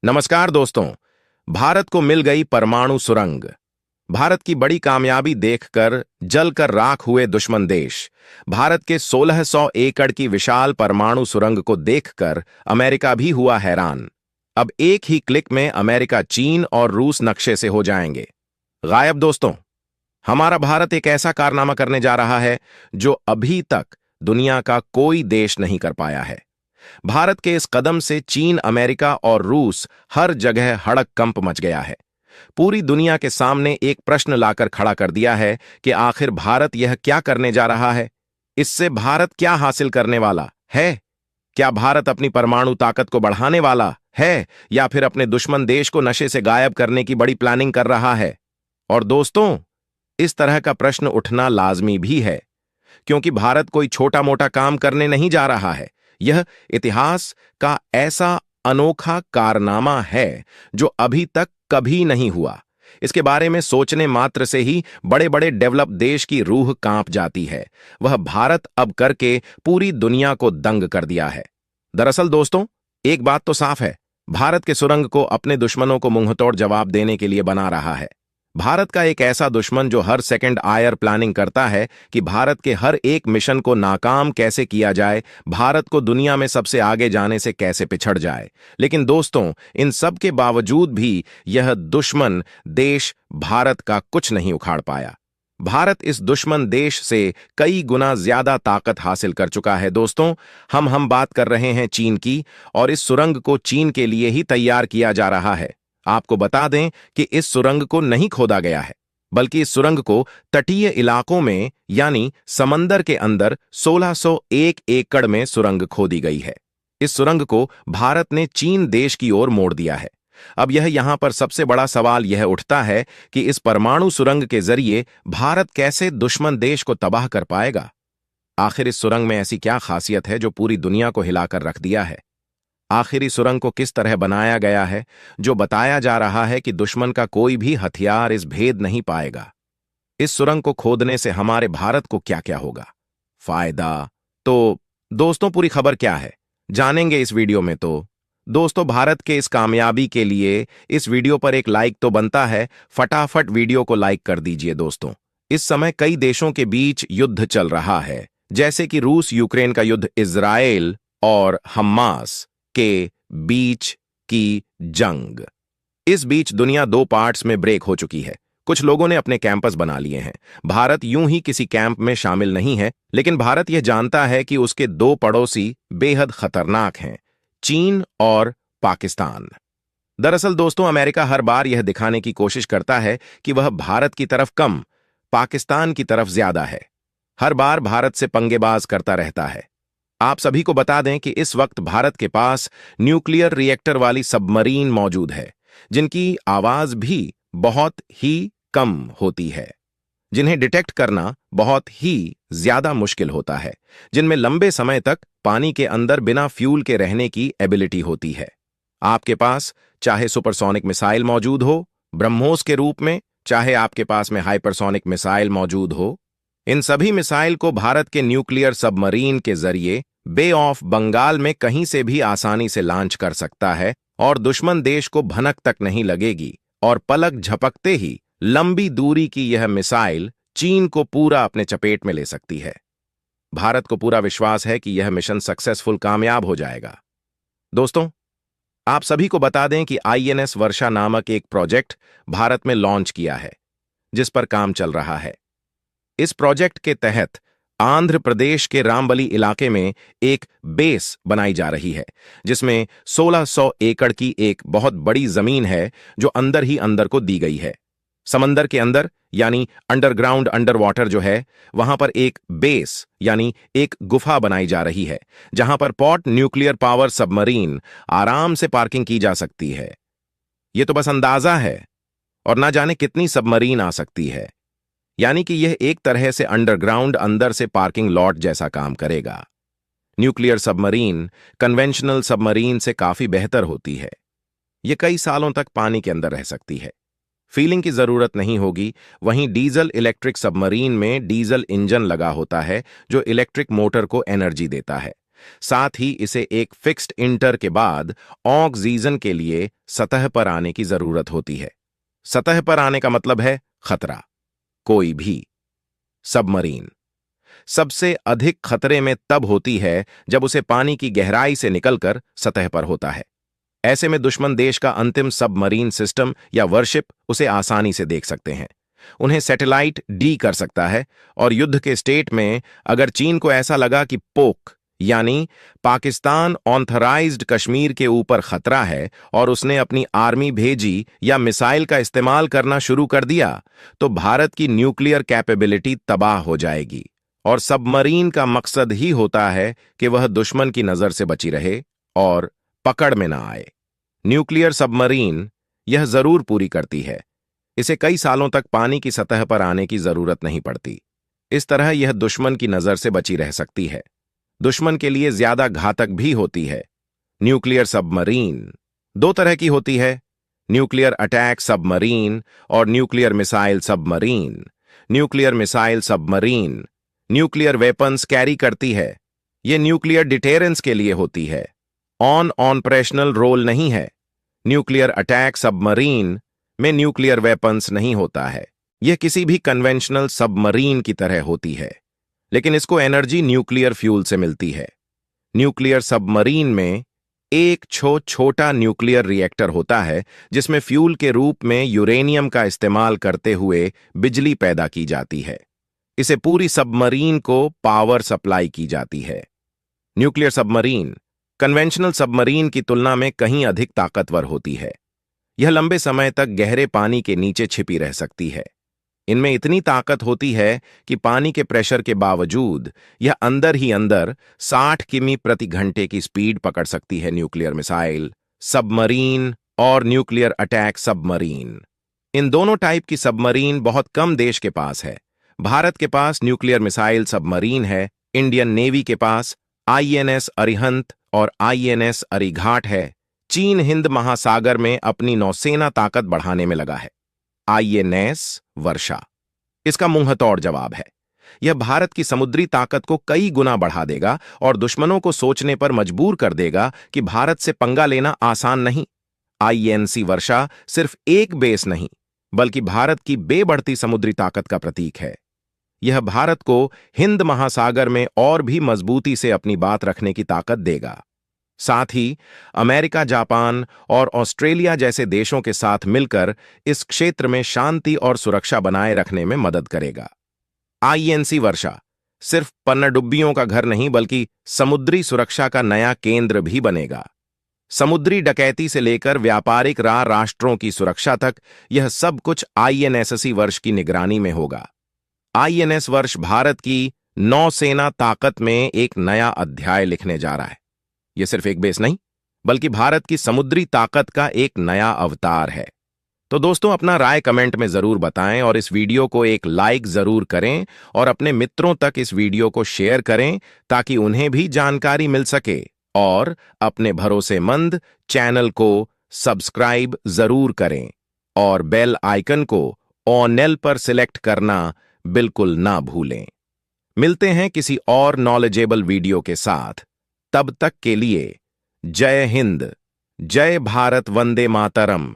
नमस्कार दोस्तों। भारत को मिल गई परमाणु सुरंग। भारत की बड़ी कामयाबी देखकर जलकर राख हुए दुश्मन देश। भारत के 1600 एकड़ की विशाल परमाणु सुरंग को देखकर अमेरिका भी हुआ हैरान। अब एक ही क्लिक में अमेरिका, चीन और रूस नक्शे से हो जाएंगे गायब। दोस्तों, हमारा भारत एक ऐसा कारनामा करने जा रहा है जो अभी तक दुनिया का कोई देश नहीं कर पाया है। भारत के इस कदम से चीन, अमेरिका और रूस हर जगह हड़कंप मच गया है। पूरी दुनिया के सामने एक प्रश्न लाकर खड़ा कर दिया है कि आखिर भारत यह क्या करने जा रहा है। इससे भारत क्या हासिल करने वाला है? क्या भारत अपनी परमाणु ताकत को बढ़ाने वाला है या फिर अपने दुश्मन देश को नशे से गायब करने की बड़ी प्लानिंग कर रहा है? और दोस्तों, इस तरह का प्रश्न उठना लाजमी भी है, क्योंकि भारत कोई छोटा मोटा काम करने नहीं जा रहा है। यह इतिहास का ऐसा अनोखा कारनामा है जो अभी तक कभी नहीं हुआ। इसके बारे में सोचने मात्र से ही बड़े बड़े डेवलप देश की रूह कांप जाती है। वह भारत अब करके पूरी दुनिया को दंग कर दिया है। दरअसल दोस्तों, एक बात तो साफ है, भारत के सुरंग को अपने दुश्मनों को मुंहतोड़ जवाब देने के लिए बना रहा है। भारत का एक ऐसा दुश्मन जो हर सेकंड आयर प्लानिंग करता है कि भारत के हर एक मिशन को नाकाम कैसे किया जाए, भारत को दुनिया में सबसे आगे जाने से कैसे पिछड़ जाए। लेकिन दोस्तों, इन सब के बावजूद भी यह दुश्मन देश भारत का कुछ नहीं उखाड़ पाया। भारत इस दुश्मन देश से कई गुना ज्यादा ताकत हासिल कर चुका है। दोस्तों, हम बात कर रहे हैं चीन की, और इस सुरंग को चीन के लिए ही तैयार किया जा रहा है। आपको बता दें कि इस सुरंग को नहीं खोदा गया है, बल्कि इस सुरंग को तटीय इलाकों में यानी समंदर के अंदर 1601 एकड़ में सुरंग खोदी गई है। इस सुरंग को भारत ने चीन देश की ओर मोड़ दिया है। अब यहां पर सबसे बड़ा सवाल यह उठता है कि इस परमाणु सुरंग के जरिए भारत कैसे दुश्मन देश को तबाह कर पाएगा। आखिर इस सुरंग में ऐसी क्या खासियत है जो पूरी दुनिया को हिलाकर रख दिया है? आखिर इस सुरंग को किस तरह बनाया गया है जो बताया जा रहा है कि दुश्मन का कोई भी हथियार इस भेद नहीं पाएगा? इस सुरंग को खोदने से हमारे भारत को क्या क्या होगा, फायदा? तो दोस्तों, पूरी खबर क्या है जानेंगे इस वीडियो में। तो दोस्तों, भारत के इस कामयाबी के लिए इस वीडियो पर एक लाइक तो बनता है। फटाफट वीडियो को लाइक कर दीजिए। दोस्तों, इस समय कई देशों के बीच युद्ध चल रहा है, जैसे कि रूस यूक्रेन का युद्ध, इजराइल और हमास के बीच की जंग। इस बीच दुनिया दो पार्ट्स में ब्रेक हो चुकी है। कुछ लोगों ने अपने कैंपस बना लिए हैं। भारत यूं ही किसी कैंप में शामिल नहीं है, लेकिन भारत यह जानता है कि उसके दो पड़ोसी बेहद खतरनाक हैं, चीन और पाकिस्तान। दरअसल दोस्तों, अमेरिका हर बार यह दिखाने की कोशिश करता है कि वह भारत की तरफ कम, पाकिस्तान की तरफ ज्यादा है। हर बार भारत से पंगेबाज करता रहता है। आप सभी को बता दें कि इस वक्त भारत के पास न्यूक्लियर रिएक्टर वाली सबमरीन मौजूद है, जिनकी आवाज भी बहुत ही कम होती है, जिन्हें डिटेक्ट करना बहुत ही ज्यादा मुश्किल होता है, जिनमें लंबे समय तक पानी के अंदर बिना फ्यूल के रहने की एबिलिटी होती है। आपके पास चाहे सुपरसोनिक मिसाइल मौजूद हो ब्रह्मोस के रूप में, चाहे आपके पास में हाइपरसोनिक मिसाइल मौजूद हो, इन सभी मिसाइल को भारत के न्यूक्लियर सबमरीन के जरिए बे ऑफ बंगाल में कहीं से भी आसानी से लॉन्च कर सकता है, और दुश्मन देश को भनक तक नहीं लगेगी, और पलक झपकते ही लंबी दूरी की यह मिसाइल चीन को पूरा अपने चपेट में ले सकती है। भारत को पूरा विश्वास है कि यह मिशन सक्सेसफुल, कामयाब हो जाएगा। दोस्तों, आप सभी को बता दें कि INS वर्षा नामक एक प्रोजेक्ट भारत में लॉन्च किया है, जिस पर काम चल रहा है। इस प्रोजेक्ट के तहत आंध्र प्रदेश के रामबली इलाके में एक बेस बनाई जा रही है, जिसमें 1600 एकड़ की एक बहुत बड़ी जमीन है जो अंदर ही अंदर को दी गई है। समंदर के अंदर यानी अंडरग्राउंड, अंडर वाटर जो है, वहां पर एक बेस यानी एक गुफा बनाई जा रही है, जहां पर पॉट न्यूक्लियर पावर सबमरीन आराम से पार्किंग की जा सकती है। यह तो बस अंदाजा है, और ना जाने कितनी सबमरीन आ सकती है। यानी कि यह एक तरह से अंडरग्राउंड, अंदर से पार्किंग लॉट जैसा काम करेगा। न्यूक्लियर सबमरीन कन्वेंशनल सबमरीन से काफी बेहतर होती है। यह कई सालों तक पानी के अंदर रह सकती है, फीलिंग की जरूरत नहीं होगी। वहीं डीजल इलेक्ट्रिक सबमरीन में डीजल इंजन लगा होता है जो इलेक्ट्रिक मोटर को एनर्जी देता है। साथ ही इसे एक फिक्स्ड इंटर के बाद ऑक्सीजन के लिए सतह पर आने की जरूरत होती है। सतह पर आने का मतलब है खतरा। कोई भी सबमरीन सबसे अधिक खतरे में तब होती है जब उसे पानी की गहराई से निकलकर सतह पर होता है। ऐसे में दुश्मन देश का अंतिम सबमरीन सिस्टम या वरशिप उसे आसानी से देख सकते हैं। उन्हें सैटेलाइट डी कर सकता है और युद्ध के स्टेट में अगर चीन को ऐसा लगा कि पोक यानी पाकिस्तान ऑथराइज्ड कश्मीर के ऊपर खतरा है और उसने अपनी आर्मी भेजी या मिसाइल का इस्तेमाल करना शुरू कर दिया, तो भारत की न्यूक्लियर कैपेबिलिटी तबाह हो जाएगी। और सबमरीन का मकसद ही होता है कि वह दुश्मन की नजर से बची रहे और पकड़ में ना आए। न्यूक्लियर सबमरीन यह जरूर पूरी करती है। इसे कई सालों तक पानी की सतह पर आने की जरूरत नहीं पड़ती। इस तरह यह दुश्मन की नजर से बची रह सकती है। दुश्मन के लिए ज्यादा घातक भी होती है। न्यूक्लियर सबमरीन दो तरह की होती है, न्यूक्लियर अटैक सबमरीन और nuclear missile submarine. Nuclear missile submarine nuclear weapons carry करती है। यह न्यूक्लियर डिटेरेंस के लिए होती है, ऑन ऑपरेशनल रोल नहीं है। न्यूक्लियर अटैक सबमरीन में न्यूक्लियर वेपन्स नहीं होता है। यह किसी भी कन्वेंशनल सबमरीन की तरह होती है, लेकिन इसको एनर्जी न्यूक्लियर फ्यूल से मिलती है। न्यूक्लियर सबमरीन में एक छोटा न्यूक्लियर रिएक्टर होता है जिसमें फ्यूल के रूप में यूरेनियम का इस्तेमाल करते हुए बिजली पैदा की जाती है। इसे पूरी सबमरीन को पावर सप्लाई की जाती है। न्यूक्लियर सबमरीन कन्वेंशनल सबमरीन की तुलना में कहीं अधिक ताकतवर होती है। यह लंबे समय तक गहरे पानी के नीचे छिपी रह सकती है। इनमें इतनी ताकत होती है कि पानी के प्रेशर के बावजूद यह अंदर ही अंदर 60 किमी प्रति घंटे की स्पीड पकड़ सकती है। न्यूक्लियर मिसाइल सबमरीन और न्यूक्लियर अटैक सबमरीन, इन दोनों टाइप की सबमरीन बहुत कम देश के पास है। भारत के पास न्यूक्लियर मिसाइल सबमरीन है। इंडियन नेवी के पास आईएनएस अरिहंत और आईएनएस अरिघाट है। चीन हिंद महासागर में अपनी नौसेना ताकत बढ़ाने में लगा है। आईएनएस वर्षा इसका मुंहतोड़ जवाब है। यह भारत की समुद्री ताकत को कई गुना बढ़ा देगा और दुश्मनों को सोचने पर मजबूर कर देगा कि भारत से पंगा लेना आसान नहीं। आईएनसी वर्षा सिर्फ एक बेस नहीं, बल्कि भारत की बेबढ़ती समुद्री ताकत का प्रतीक है। यह भारत को हिंद महासागर में और भी मजबूती से अपनी बात रखने की ताकत देगा। साथ ही अमेरिका, जापान और ऑस्ट्रेलिया जैसे देशों के साथ मिलकर इस क्षेत्र में शांति और सुरक्षा बनाए रखने में मदद करेगा। आईएनसी वर्षा सिर्फ पनडुब्बियों का घर नहीं, बल्कि समुद्री सुरक्षा का नया केंद्र भी बनेगा। समुद्री डकैती से लेकर व्यापारिक राष्ट्रों की सुरक्षा तक यह सब कुछ आईएनएससी वर्ष की निगरानी में होगा। आईएनएस वर्ष भारत की नौसेना ताकत में एक नया अध्याय लिखने जा रहा है। यह सिर्फ एक बेस नहीं, बल्कि भारत की समुद्री ताकत का एक नया अवतार है। तो दोस्तों, अपना राय कमेंट में जरूर बताएं और इस वीडियो को एक लाइक जरूर करें और अपने मित्रों तक इस वीडियो को शेयर करें ताकि उन्हें भी जानकारी मिल सके। और अपने भरोसेमंद चैनल को सब्सक्राइब जरूर करें और बेल आइकन को ऑल पर सिलेक्ट करना बिल्कुल ना भूलें। मिलते हैं किसी और नॉलेजेबल वीडियो के साथ। तब तक के लिए जय हिंद, जय भारत, वंदे मातरम।